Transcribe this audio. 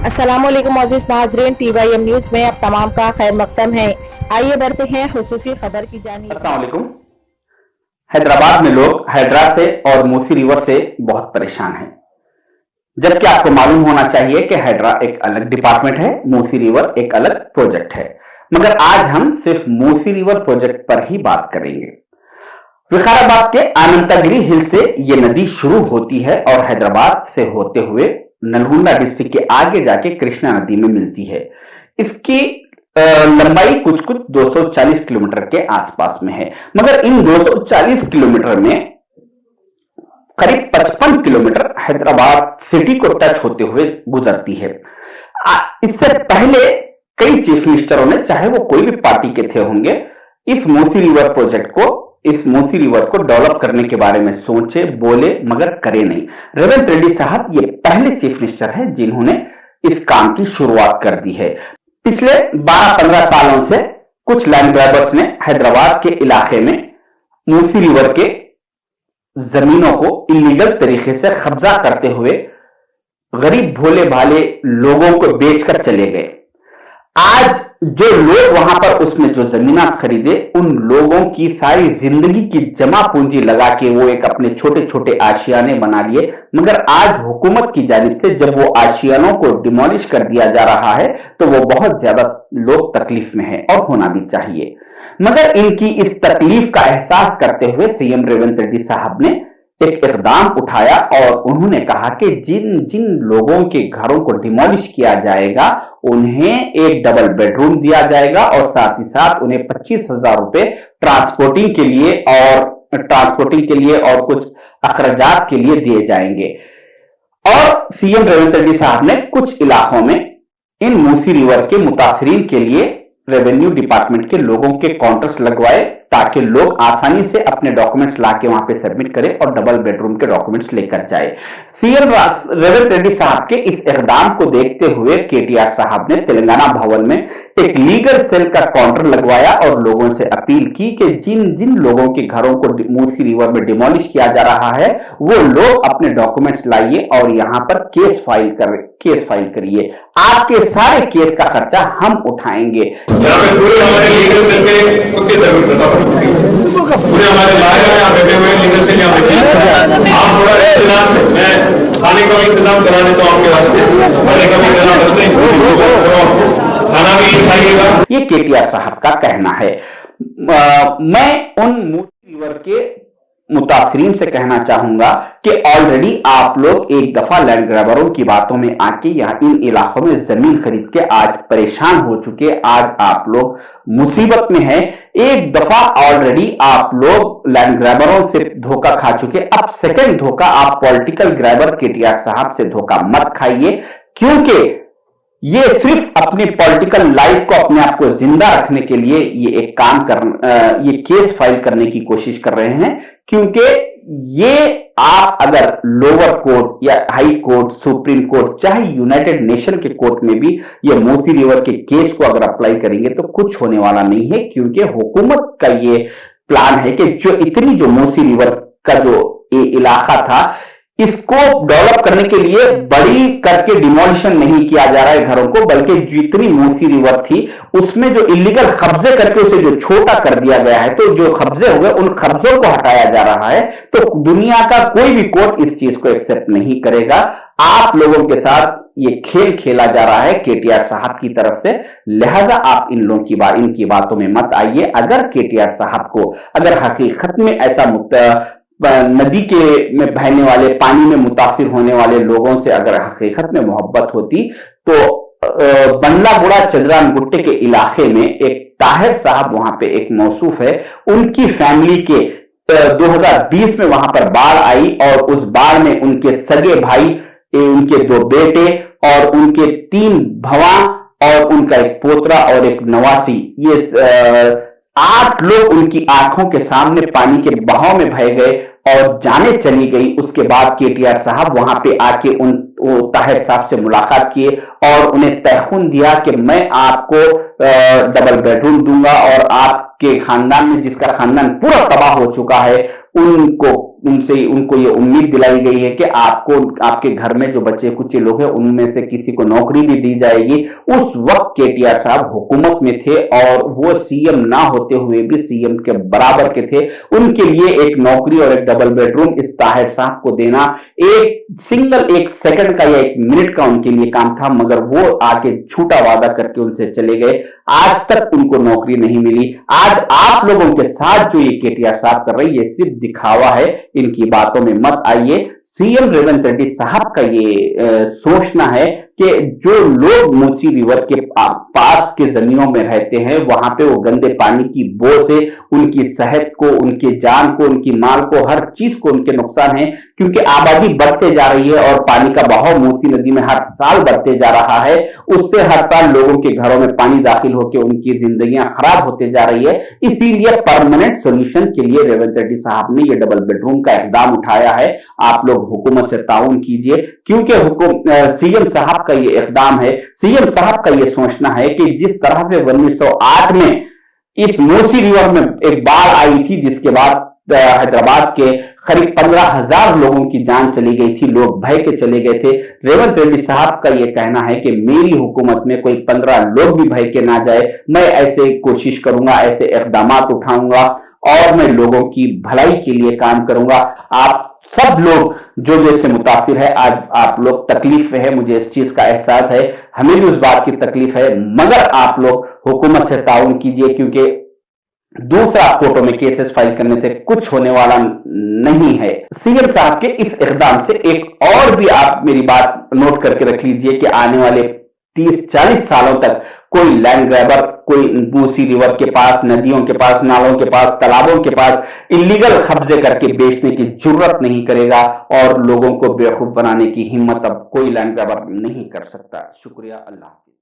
अस्सलामुअलैकुम मोअज़्ज़िज़ नाज़रीन, TYM news में अब तमाम का खैर मकदम है। आइए बढ़ते हैं खुसूसी खबर की जानिब। अस्सलाम वालेकुम। हैदराबाद में लोग हैदरा से और मूसी रिवर से बहुत परेशान हैं, जबकि आपको मालूम होना चाहिए कि हैदरा एक अलग डिपार्टमेंट है, मूसी रिवर एक अलग प्रोजेक्ट है। मगर आज हम सिर्फ मूसी रिवर प्रोजेक्ट पर ही बात करेंगे। विकाराबाद के अनंतगिरी हिल से ये नदी शुरू होती है और हैदराबाद से होते हुए नलगोंडा डिस्ट्रिक्ट के आगे जाके कृष्णा नदी में मिलती है। इसकी लंबाई कुछ 240 किलोमीटर के आसपास में है, मगर इन 240 किलोमीटर में करीब 55 किलोमीटर हैदराबाद सिटी को टच होते हुए गुजरती है। इससे पहले कई चीफ मिनिस्टरों ने, चाहे वो कोई भी पार्टी के थे होंगे, इस मूसी रिवर प्रोजेक्ट को, इस मूसी रिवर को डेवलप करने के बारे में सोचे, बोले, मगर करे नहीं। रेवंत रेड्डी साहब ये पहले चीफ मिनिस्टर हैं जिन्होंने इस काम की शुरुआत कर दी है। पिछले 12-15 सालों से कुछ लैंड ग्रैबर्स ने हैदराबाद के इलाके में मूसी रिवर के जमीनों को इलीगल तरीके से कब्जा करते हुए गरीब भोले भाले लोगों को बेचकर चले गए। आज जो लोग वहां पर उसमें जो जमीनात खरीदे, उन लोगों की सारी जिंदगी की जमा पूंजी लगा के वो एक अपने छोटे छोटे आशियाने बना लिए, मगर आज हुकूमत की जानिब से जब वो आशियानों को डिमोलिश कर दिया जा रहा है तो वो बहुत ज्यादा लोग तकलीफ में हैं और होना भी चाहिए। मगर इनकी इस तकलीफ का एहसास करते हुए सीएम रेवंत रेड्डी साहब ने एक इकदाम उठाया और उन्होंने कहा कि जिन जिन लोगों के घरों को डिमोलिश किया जाएगा उन्हें एक डबल बेडरूम दिया जाएगा और साथ ही साथ उन्हें 25,000 रुपए ट्रांसपोर्टिंग के लिए और कुछ अखराजात के लिए दिए जाएंगे। और सीएम रेवंत रेड्डी साहब ने कुछ इलाकों में इन मूसी रिवर के मुतासरीन के लिए रेवेन्यू डिपार्टमेंट के लोगों के काउंटर्स लगवाए ताकि लोग आसानी से अपने डॉक्यूमेंट्स लाके वहां पे सबमिट करें और डबल बेडरूम के डॉक्यूमेंट्स लेकर जाए। सीएम रेवंत रेड्डी साहब के इस इकदाम को देखते हुए केटीआर साहब ने तेलंगाना भवन में एक लीगल सेल का काउंटर लगवाया और लोगों से अपील की कि जिन जिन लोगों के घरों को मूसी रिवर में डिमोलिश किया जा रहा है वो लोग अपने डॉक्यूमेंट्स लाइए और यहां पर केस फाइल करिए। आपके सारे केस का खर्चा हम उठाएंगे। पूरे हमारे लीगल सेल में पूरे हमारे लायर यहाँ बैठे हुए लीगल सेल यहाँ बैठे। आप थोड़ा इत्मीनान से, मैं खाने का इंतजाम करा देता हूँ आपके वास्ते, खाने का भी इंतजाम करते हैं, खाना भी खाइएगा। ये केटीआर साहब का कहना है। मैं उन मूसी रिवर के मुतासरीन से कहना चाहूंगा कि ऑलरेडी आप लोग एक दफा लैंड ग्रैबरों की बातों में आके यहाँ इन इलाकों में जमीन खरीद के आज परेशान हो चुके, आज आप लोग मुसीबत में हैं। एक दफा ऑलरेडी आप लोग लैंड ग्रैबरों से धोखा खा चुके, अब सेकंड धोखा आप पॉलिटिकल ग्रैबर केटीआर साहब से धोखा मत खाइए, क्योंकि ये सिर्फ अपनी पॉलिटिकल लाइफ को अपने आप को जिंदा रखने के लिए ये केस फाइल करने की कोशिश कर रहे हैं। क्योंकि ये आप अगर लोअर कोर्ट या हाई कोर्ट, सुप्रीम कोर्ट, चाहे यूनाइटेड नेशन के कोर्ट में भी ये मूसी रिवर के केस को अगर अप्लाई करेंगे तो कुछ होने वाला नहीं है, क्योंकि हुकूमत का ये प्लान है कि जो मूसी रिवर का जो इलाका था इसको डेवलप करने के लिए बड़ी करके डिमोलिशन नहीं किया जा रहा है घरों को, बल्कि जितनी मूसी रिवर थी उसमें जो इलीगल कब्जे करके उसे जो छोटा कर दिया गया है, तो जो कब्जे हो गए उन कब्जों को हटाया जा रहा है। तो दुनिया का कोई भी कोर्ट इस चीज को एक्सेप्ट नहीं करेगा। आप लोगों के साथ ये खेल खेला जा रहा है केटीआर साहब की तरफ से, लिहाजा आप इनकी बातों में मत आइए। अगर केटीआर साहब को अगर हकीकत में ऐसा नदी के में बहने वाले पानी में मुतासिर होने वाले लोगों से अगर हकीकत में मोहब्बत होती तो बंडला बुड़ा चंद्रान गुट्टे के इलाके में एक ताहिर साहब वहां पे एक मौसूफ है, उनकी फैमिली के 2020 में वहां पर बाढ़ आई और उस बाढ़ में उनके सगे भाई, उनके 2 बेटे और उनके 3 भवा और उनका एक पोतरा और एक नवासी, ये 8 लोग उनकी आंखों के सामने पानी के बहाव में बह गए और जाने चली गई। उसके बाद केटीआर साहब वहां पे आके ताहिर साहब से मुलाकात किए और उन्हें तहखुन दिया कि मैं आपको डबल बेडरूम दूंगा और आपके खानदान में, जिसका खानदान पूरा तबाह हो चुका है, उनको उनसे उनको ये उम्मीद दिलाई गई है कि आपको आपके घर में जो बच्चे कुछ लोग हैं उनमें से किसी को नौकरी भी दी जाएगी। उस वक्त केटीआर साहब हुकूमत में थे और वो सीएम ना होते हुए भी सीएम के बराबर के थे। उनके लिए एक नौकरी और एक डबल बेडरूम इस ताहिर साहब को देना एक सेकंड का या एक मिनट का उनके लिए काम था, मगर वो आके झूठा वादा करके उनसे चले गए। आज तक उनको नौकरी नहीं मिली। आज आप लोगों के साथ जो ये केटीआर साहब कर रही है सिर्फ दिखावा है, इनकी बातों में मत आइए। सीएम रेवंत रेड्डी साहब का ये सोचना है कि जो लोग मूसी रिवर के पास के जमीनों में रहते हैं वहां पे वो गंदे पानी की बो से उनकी सेहत को, उनकी जान को, उनकी माल को, हर चीज को उनके नुकसान है, क्योंकि आबादी बढ़ते जा रही है और पानी का बहाव मूसी नदी में हर साल बढ़ते जा रहा है। उससे हर साल लोगों के घरों में पानी दाखिल होकर उनकी जिंदगियां खराब होते जा रही है। इसीलिए परमानेंट सोल्यूशन के लिए रेवंत रेड्डी साहब ने यह डबल बेडरूम का इकदाम उठाया है। आप लोग हुकूमत से ताउन कीजिए, क्योंकि सीएम साहब का ये इकदाम है। सीएम साहब का ये सोचना है कि जिस तरह से 1908 में इस मूसी रिवर में एक बाढ़ आई थी जिसके बाद हैदराबाद के करीब 15,000 लोगों की जान चली गई थी, लोग भय के चले गए थे। रेवंत रेड्डी साहब का यह कहना है कि मेरी हुकूमत में कोई 15 लोग भी भय के ना जाए, मैं ऐसे कोशिश करूंगा, ऐसे इकदाम उठाऊंगा और मैं लोगों की भलाई के लिए काम करूंगा। आप सब लोग जो इससे मुतासिर है, आज आप लोग तकलीफ में है, मुझे इस चीज का एहसास है, हमें भी उस बात की तकलीफ है, मगर आप लोग हुकूमत से ताउन कीजिए, क्योंकि दूसरा कोर्टों में केसेस फाइल करने से कुछ होने वाला नहीं है। सीएम साहब के इस इकदाम से एक और भी आप मेरी बात नोट करके रख लीजिए कि आने वाले 30-40 सालों तक कोई लैंड ग्रैबर, कोई मूसी रिवर के पास, नदियों के पास, नालों के पास, तालाबों के पास इलीगल कब्जे करके बेचने की जरूरत नहीं करेगा और लोगों को बेवकूफ बनाने की हिम्मत अब कोई लैंड ग्रैबर नहीं कर सकता। शुक्रिया, अल्लाह हाफिज।